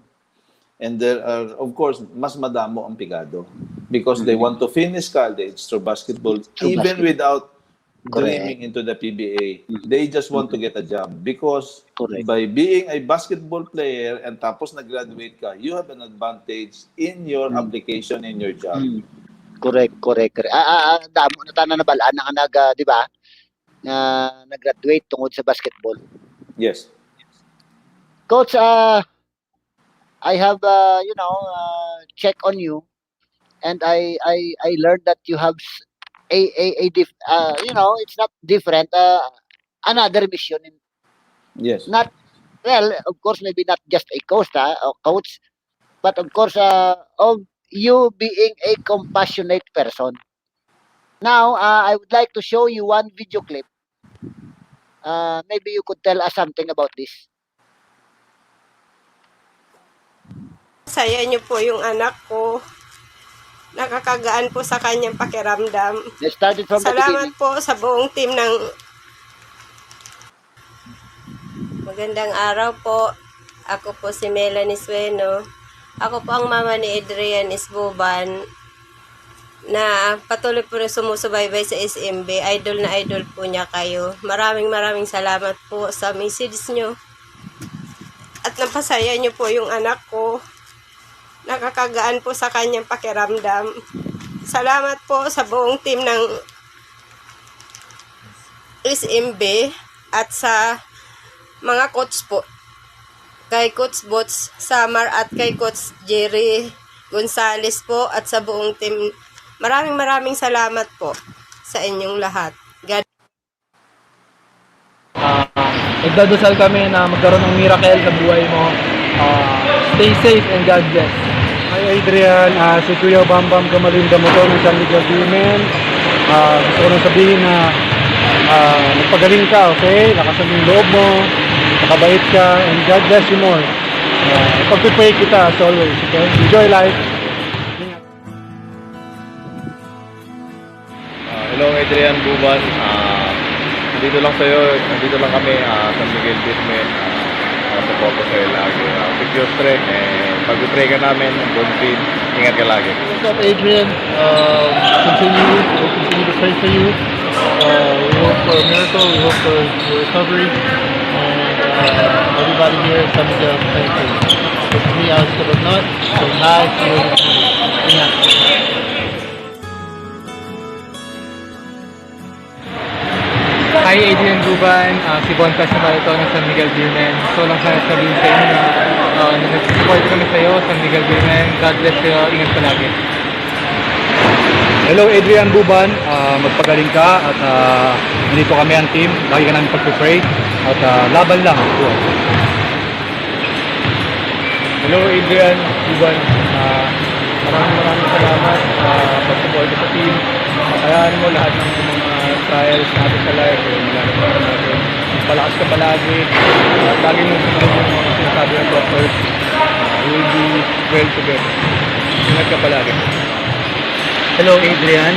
And there are, of course, mas madamo ang pigado. Because they want to finish college through basketball, even without dreaming into the PBA. They just want to get a job. Because by being a basketball player and tapos nag-graduate ka, you have an advantage in your application, in your job. Correct. Damo na tanan na balaan na di ba? Nag-graduate tungod sa basketball. Yes. Coach, I have check on you, and I learned that you have it's not different, another mission. Yes. Not, well, of course, maybe not just a coach, but of course, of you being a compassionate person. Now, I would like to show you one video clip. Maybe you could tell us something about this. Saya niyo po yung anak ko. Nakakagaan po sa kanyang pakiramdam. Let's start it from the Salamat beginning. po sa buong team ng magandang araw po. Ako po si Melanie Sueno. Ako po ang mama ni Adrian Isbuban na patuloy po na sumusubaybay sa SMB. Idol na idol po niya kayo. Maraming salamat po sa message niyo. At napasaya niyo po yung anak ko. Nakakagaan po sa kanyang pakiramdam. Salamat po sa buong team ng SMB at sa mga coach po. Kay Coach Bots Samar at kay Coach Jerry Gonzales po at sa buong team. Maraming salamat po sa inyong lahat. God. Nagdadasal kami na magkaroon ng miracle sa buhay mo. Stay safe and God bless. Hi Adrian, si Kuya Bambam Gamalinda mo to ng San Miguel Women. Gusto ko nang sabihin na magpagaling ka, okay? Lakasan yung loob mo, makabait ka, and God bless you more. Pag-pray kita as always, okay? Enjoy life. Hello Adrian Buban, nandito lang kami sa Miguel Women. Support ko sa'yo lagi. Keep your strength and pag-pray ka namin, good, ingat ka lagi. What's up Adrian? We'll continue to pray for you. We hope for a miracle, we hope for your recovery. And everybody here at San Miguel, thank you. It's me, Alex Cabanot, saying hi to you. Ingat. Hi Adrian Guban, si Bon Casimar ito ng San Miguel Women. So lang sana sabihin sa inyo na nag-support kami sa iyo, San Miguel Women. God bless you, ingat palagi. Hello Adrian Buban, magpagaling ka at nandito kami ang team. Lagi ka namin pag-pray at laban lang. Hello Adrian Buban, maraming salamat sa support sa team. Kayaan mo lahat ng mga trials natin sa life, natin. Palakas ka palagi. At lagi mo sumunod yung mga sinasabi ng doctors. We will be well together. Ingat ka palagi. Hello Adrian,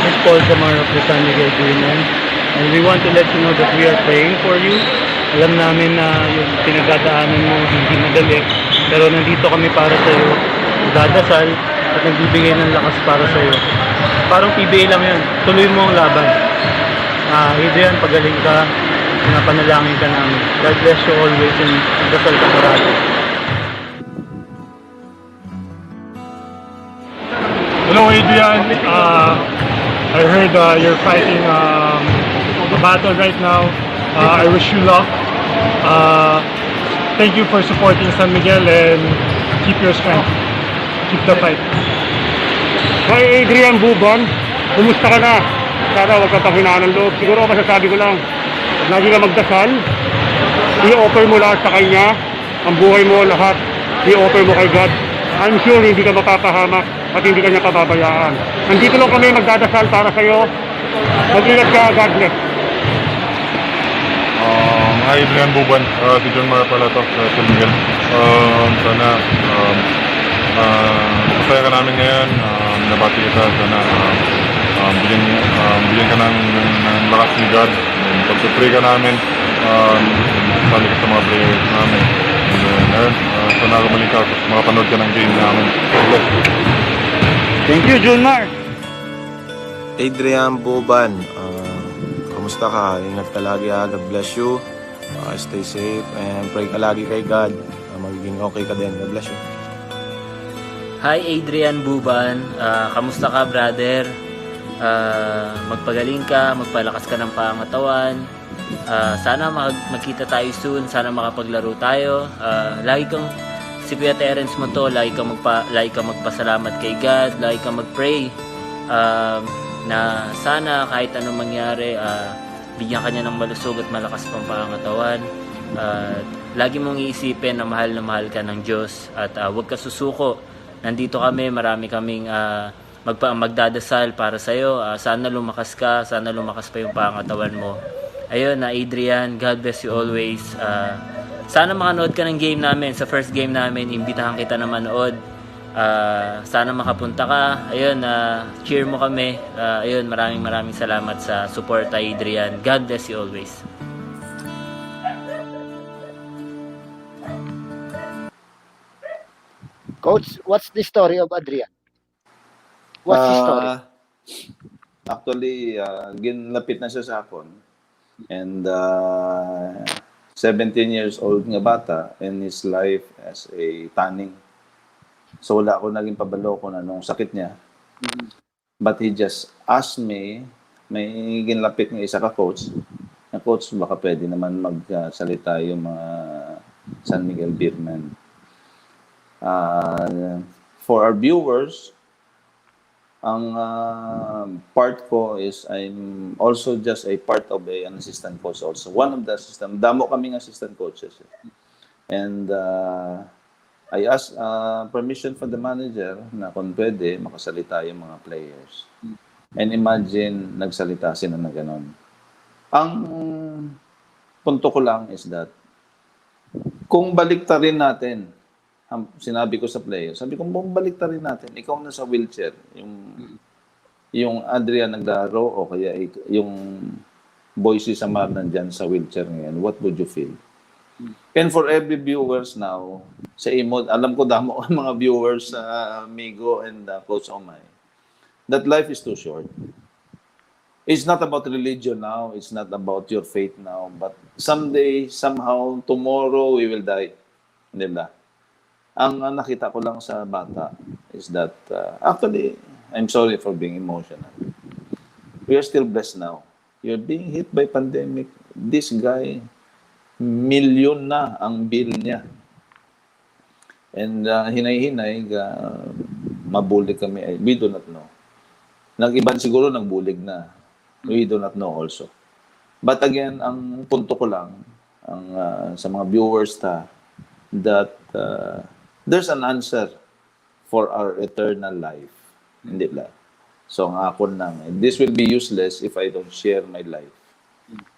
this is Paul ZAMAR of the San Miguel Women, and we want to let you know that we are praying for you. Alam namin na yung pinagdadaanan mo hindi madali, pero nandito kami para sa iyo, dadasal at nagbibigay ng lakas para sa iyo. Parang PBA lang yan, tuloy mo ang laban. Adrian, pagaling ka, pinapanalangin ka namin. God bless you always and dasal ka parati. Hello, Adrian. I heard you're fighting a battle right now. I wish you luck. Thank you for supporting San Miguel and keep your strength. Keep the fight. Hi, Adrian Buban. Kumusta ka na? Sana huwag kang panghinaan ng loob. Siguro masasabi ko lang, lagi ka magdasal. I-offer mo lahat sa Kanya. Ang buhay mo, lahat. I-offer mo kay God. I'm sure hindi ka mapapahamak at hindi ka niya pababayaan. Nandito lang kami magdadasal para sa'yo. Mag-ingat ka, God bless. Hi Adrian Buban, si John Mara pala to, San Miguel. Sana masaya ka namin ngayon, nabati kita, sana bigyan ka ng lakas ni God. Pag-pray ka namin, sali ka sa mga prayers namin. Sana gumaling ka, makapanood ka ng game namin. Thank you, Junmar. Adrian Boban, kamusta ka? Ingat ka lagi ha. God bless you. Stay safe and pray ka lagi kay God. Magiging okay ka din. God bless you. Hi Adrian Buban, kamusta ka brother? Magpagaling ka, magpalakas ka ng pangatawan. Sana magkita tayo soon, sana makapaglaro tayo. Lagi kang si Kuya Terence mo to, lagi kang magpasalamat kay God, lagi kang magpray. Na sana kahit anong mangyari, bigyan ka niya ng malusog at malakas pang pangatawan. Lagi mong iisipin na mahal ka ng Diyos at huwag ka susuko. Nandito kami, marami kaming magdadasal para sa iyo. Sana lumakas ka, sana lumakas pa yung pangatawan mo. Ayun, Adrian, God bless you always. Sana makanood ka ng game namin. Sa first game namin, imbitahan kita na manood. Sana makapunta ka. Ayun, cheer mo kami. Ayun, maraming salamat sa support, Adrian. God bless you always. Coach, what's the story of Adrian? What's his story? Actually, ginlapit na siya sa akin. And 17 years old nga bata, and his life as a tanning. So wala ako naging pabalo kung anong sakit niya. But he just asked me, may ginlapit ng isa ka coach, na coach, baka pwede naman magsalita yung mga San Miguel Beermen. For our viewers, ang part ko is I'm also just a part of an assistant coach also. One of the assistant, damo kaming assistant coaches. And I asked permission from the manager na kung pwede makasalita yung mga players. And imagine, nagsalita sila na ganon. Ang punto ko lang is that kung baliktarin natin, sinabi ko sa players, sabi ko, baliktarin natin, ikaw na sa wheelchair, yung Adrian naglaro o kaya yung BOYCIE ZAMAR nandyan sa wheelchair ngayon, what would you feel? And for every viewers now, sa imo, alam ko damo ang mga viewers sa Migo and Coach Omay, that life is too short. It's not about religion now, it's not about your faith now, but someday, somehow, tomorrow, we will die. Di ba? Ang nakita ko lang sa bata is that, actually, I'm sorry for being emotional. We are still blessed now. You're being hit by pandemic. This guy, milyon na ang bill niya. And hinay-hinay, mabulig kami. We do not know. Nag-iban siguro nagbulig na. We do not know also. But again, ang punto ko lang sa mga viewers that there's an answer for our eternal life. Hindi ba? So ang ako lang, this will be useless if I don't share my life.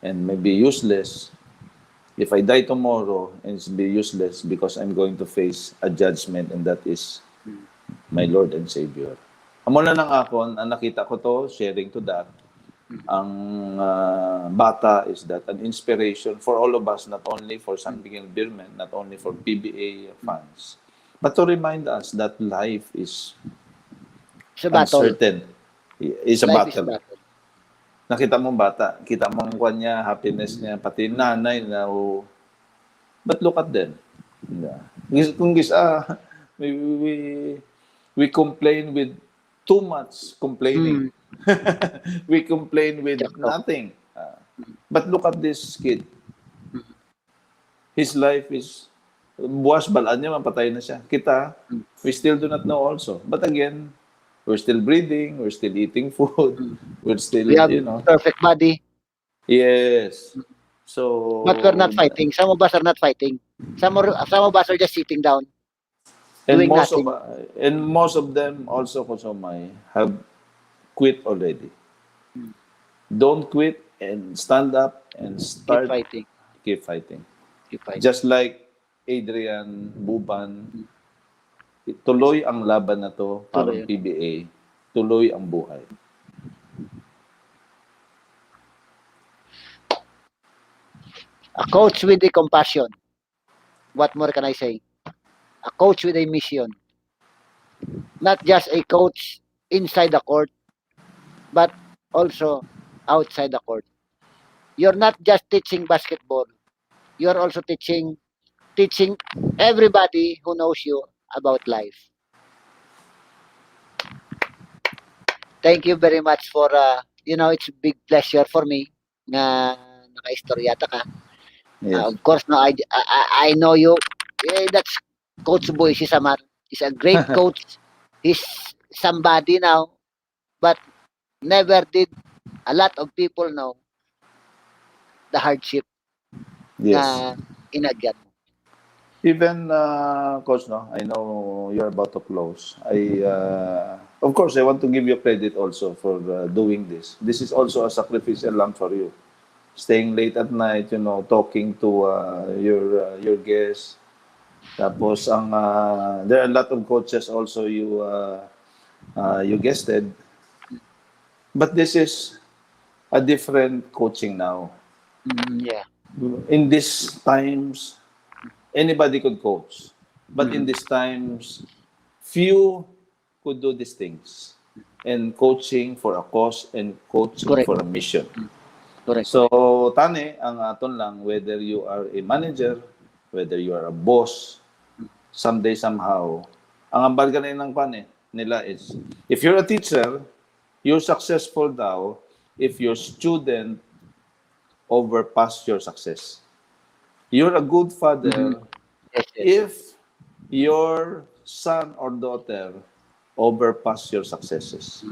And maybe useless if I die tomorrow, and it's be useless because I'm going to face a judgment, and that is my Lord and Savior. Amo na lang ako, nakita ko to, sharing to that. Ang bata is that an inspiration for all of us, not only for San Miguel Beermen, not only for PBA fans, but to remind us that life is It's a battle. uncertain. It's a Life is battle. a battle. Nakita mong bata, kita mong kwan niya, happiness niya, pati nanay na, but look at them. Yeah. Kung we, we, we complain with too much complaining. We complain with Sakto. nothing. But look at this kid. His life is, buwas balaan niya, mapatay na siya. Kita, we still do not know also. But again, we're still breathing, we're still eating food, we're still, We have you know. perfect body, Yes. So, but we're not fighting. Some of us are not fighting. Some of us are just sitting down, and doing most nothing. most of them also, Kusomay, have quit already. Don't quit and stand up and Keep start, fighting. keep fighting. Keep fighting. Just like Adrian Buban, tuloy ang laban na to, parang Tuloy. PBA, tuloy ang buhay. A coach with a compassion. What more can I say? A coach with a mission. Not just a coach inside the court, but also outside the court. You're not just teaching basketball. You're also teaching everybody who knows you about life. Thank you very much for it's a big pleasure for me na nakaistoryata ka. Yes. Of course, no, I know you. That's Coach BOYCIE ZAMAR. He's a great coach. He's somebody now, but never did a lot of people know the hardship Yes. na inagyan mo. Even, Coach, no, I know you're about to close. Of course, I want to give you credit also for doing this. This is also a sacrificial lamb for you. Staying late at night, you know, talking to your guests. Tapos, there are a lot of coaches also you guested. But this is a different coaching now. Yeah. In these times, anybody could coach. But in these times, few could do these things. And coaching for a cause and coaching Correct. for a mission. Correct. So, tani, ang aton lang, whether you are a manager, whether you are a boss, someday, somehow, ang ambarga na ng nila is, if you're a teacher, you're successful daw if your student overpass your success. You're a good father Yes. if your son or daughter overpass your successes.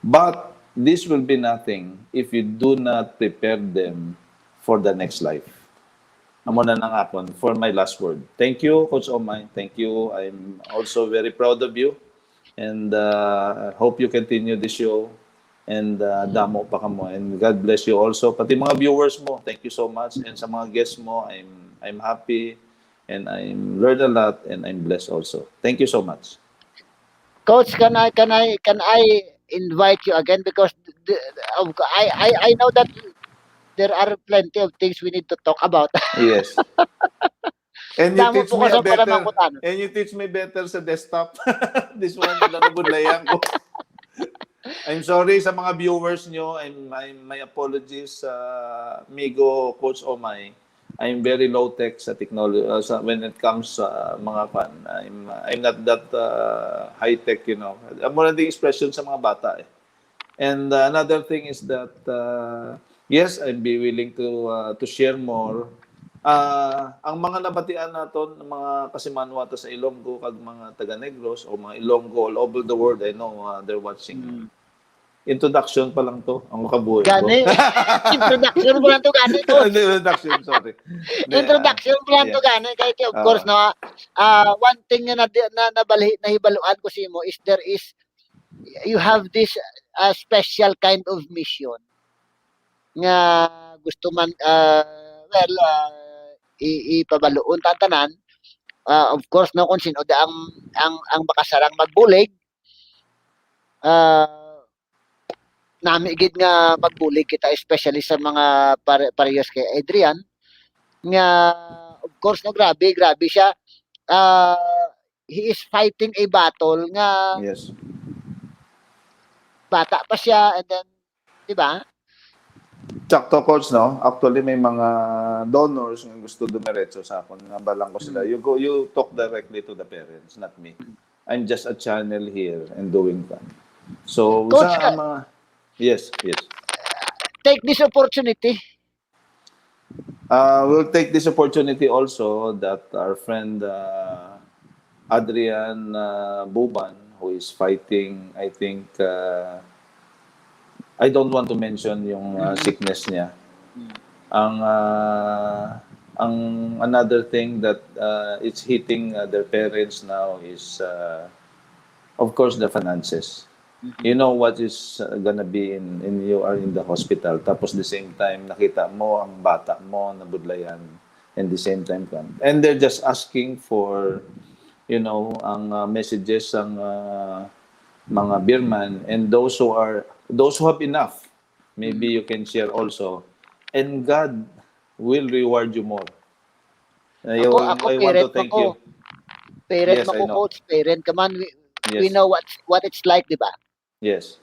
But this will be nothing if you do not prepare them for the next life. Amo na ng akon for my last word. Thank you, Coach Omay. Thank you. I'm also very proud of you. And hope you continue the show. And damo pa ka mo. And God bless you also. Pati mga viewers mo, thank you so much. And sa mga guests mo, I'm happy. And I'm learned a lot. And I'm blessed also. Thank you so much. Coach, can I invite you again, because I know that there are plenty of things we need to talk about. Yes. And you Damo teach po me ko a sa palamang better. kutano. And you teach me better sa desktop. This one, nanubudlayan ko. I'm sorry sa mga viewers nyo. My apologies sa Migo Coach Omay. I'm very low tech sa technology when it comes sa mga fan. I'm not that high tech, you know. More the expression sa mga bata eh. And another thing is that yes, I'd be willing to share more. Ang mga nabatian naton ng mga kasimanwata sa Ilonggo kag mga taga Negros o mga Ilonggo all over the world, I know they're watching. Introduction pa lang to ang makabuhay ko. Gani. Introduction mo lang to gani, Coach. Introduction, sorry. Introduction mo lang to gani. Kaya of course, no, one thing na nahibaluan ko si mo is you have this special kind of mission nga gusto man ipabaluon tantanan. Of course, no, kung sino da ang makasarang magbulig, nami gid nga magbulig kita, especially sa mga parehas kay Adrian nga of course, no, grabe siya. He is fighting a battle nga Yes. bata pa siya, and then Di ba? Sakto, coach, no? Actually, may mga donors na gusto dumiretso sa akin. Nabalang ko sila. You talk directly to the parents, not me. I'm just a channel here and doing that. So, Coach, sa mga... Yes, yes. take this opportunity. We'll take this opportunity also that our friend Adrian Buban, who is fighting, I think, I don't want to mention yung sickness niya. Ang another thing that it's hitting their parents now is, of course, the finances. You know what is gonna be in you are in the hospital. Tapos the same time, nakita mo ang bata mo nabudlayan. And the same time, and they're just asking for, you know, ang messages ang mga beerman, and those who have enough, maybe you can share also, and God will reward you more. I want to parent thank mo ko. you. Parent Yes, mo I ko, know. coach. Parent ka man. We Yes. know what it's like, di ba? Yes.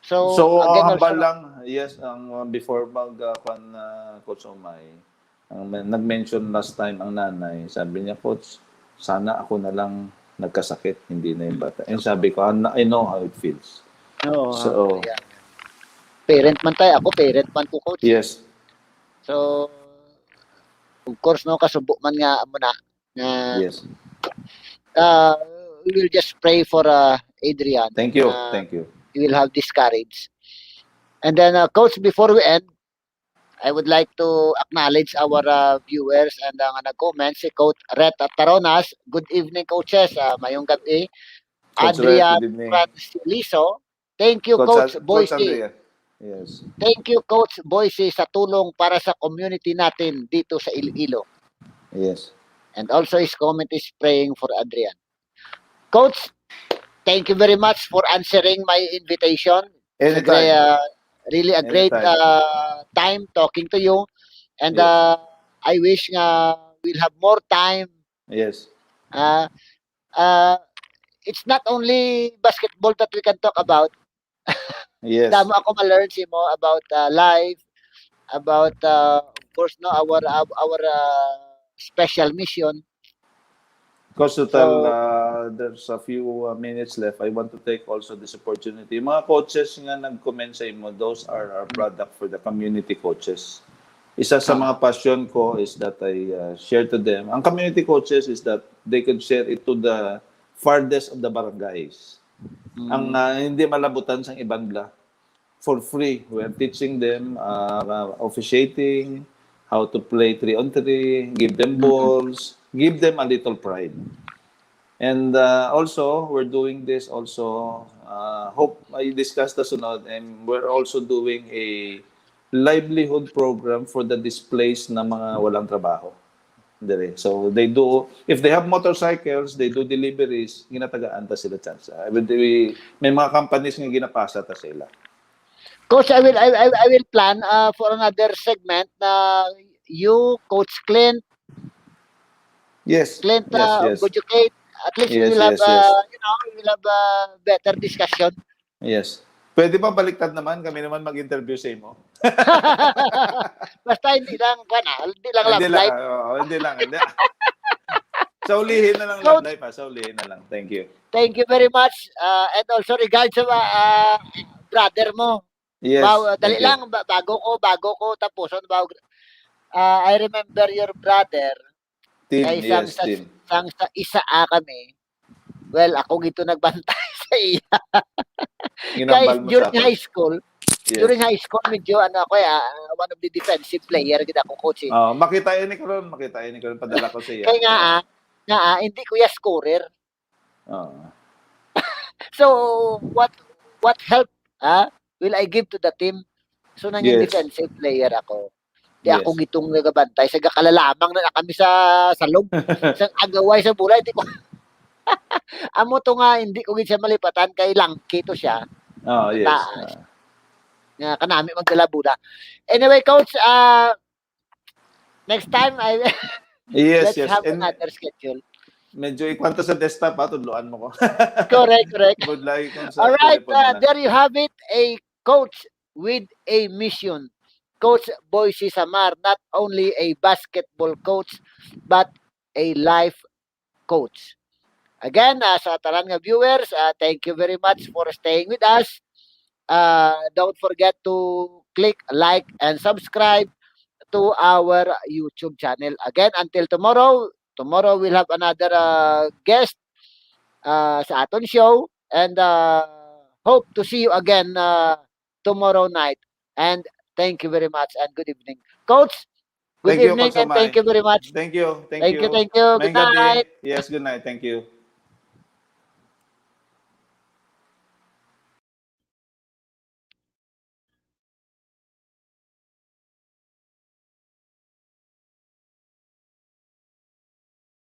So, So, again, hambal also, lang, yes, ang before Coach Omay, nag-mention last time ang nanay, sabi niya, Coach, sana ako na lang nagkasakit, hindi na yung bata. And sabi ko, I know how it feels. So, yeah. Parent man tayo. Ako, parent man ko, coach. yes, So, of course, no, kasubo man nga mo na. yes. Uh, we will just pray for Adrian. Thank you, thank you. He will have this courage. And then, coach, before we end, I would like to acknowledge our viewers and nag-comment si Coach Reta Taronas. Good evening, coaches. Mayong gabi. Coach Red, Adrian good evening. Franciliso. Thank you, Coach Coach Boycie. Andrea. Yes. Thank you, Coach Boycie, sa tulong para sa community natin dito sa Iloilo. Yes. And also his comment is praying for Adrian. Coach, thank you very much for answering my invitation. Anytime. Really a great Anytime. time talking to you. And Yes. I wish we'll have more time. Yes. It's not only basketball that we can talk about. Yes. Damo ako ma-learn mo about life, about of course no our special mission. Because there's a few minutes left, I want to take also this opportunity. Mga coaches nga nag-comment sa imo, those are our product for the community coaches. Isa sa mga passion ko is that I share to them. Ang community coaches is that they can share it to the farthest of the barangays. Ang hindi malabutan sa ibang bla. For free, we are teaching them officiating, how to play 3-on-3, give them balls, give them a little pride. And also, we're doing this also, hope I discussed the sunod, and we're also doing a livelihood program for the displaced na mga walang trabaho. So they do, if they have motorcycles, they do deliveries, ginatagaan ta sila chance. May mga companies nga ginapasa ta sila. Coach, I will plan for another segment na you, Coach Clint, Yes. Yes. educate. At least we will have, we will have a better discussion. Yes. Pwede ba baliktad naman? Kami naman mag-interview sa imo. Basta hindi lang love life. Hindi lang. Sa ulihin na lang love life. Sa ulihin na lang. Thank you. Thank you very much. And also regards sa brother mo. Yes. Dali lang, bago ko tapos. I remember your brother. Team, Ay, team. Sa isa kami. Well, ako gito nagbantay sa iya. Guys, during high school, medyo ako one of the defensive player kita ko coach. Makita ni karon, padala ko sa iya. Kaya hindi ko ya scorer. So what help will I give to the team? So nang defensive player ako. Di ako gitong nagabantay sa gakalalamang na kami sa salog. Sa agaway sa bulay di ko. Amo to nga hindi ko gid siya malipatan kay langki to siya. Yes. Nga kanami magdalabuda. Anyway, coach, next time let's have another schedule. Medyo ikwanta sa desktop tudloan mo ko. Correct. Good luck. All right, there you have it, a coach with a mission. Coach Boycie Samar, not only a basketball coach, but a life coach. Again, sa tanan nga viewers, thank you very much for staying with us. Don't forget to click like and subscribe to our YouTube channel. Again, until tomorrow we'll have another guest sa aton show, and hope to see you again tomorrow night. And thank you very much and good evening. Coach, good Thank you, evening Coach and thank Omay. you very much. Thank you. Thank Thank you, you. thank you. Good Maayong gabi. night. Yes, good night. Thank you.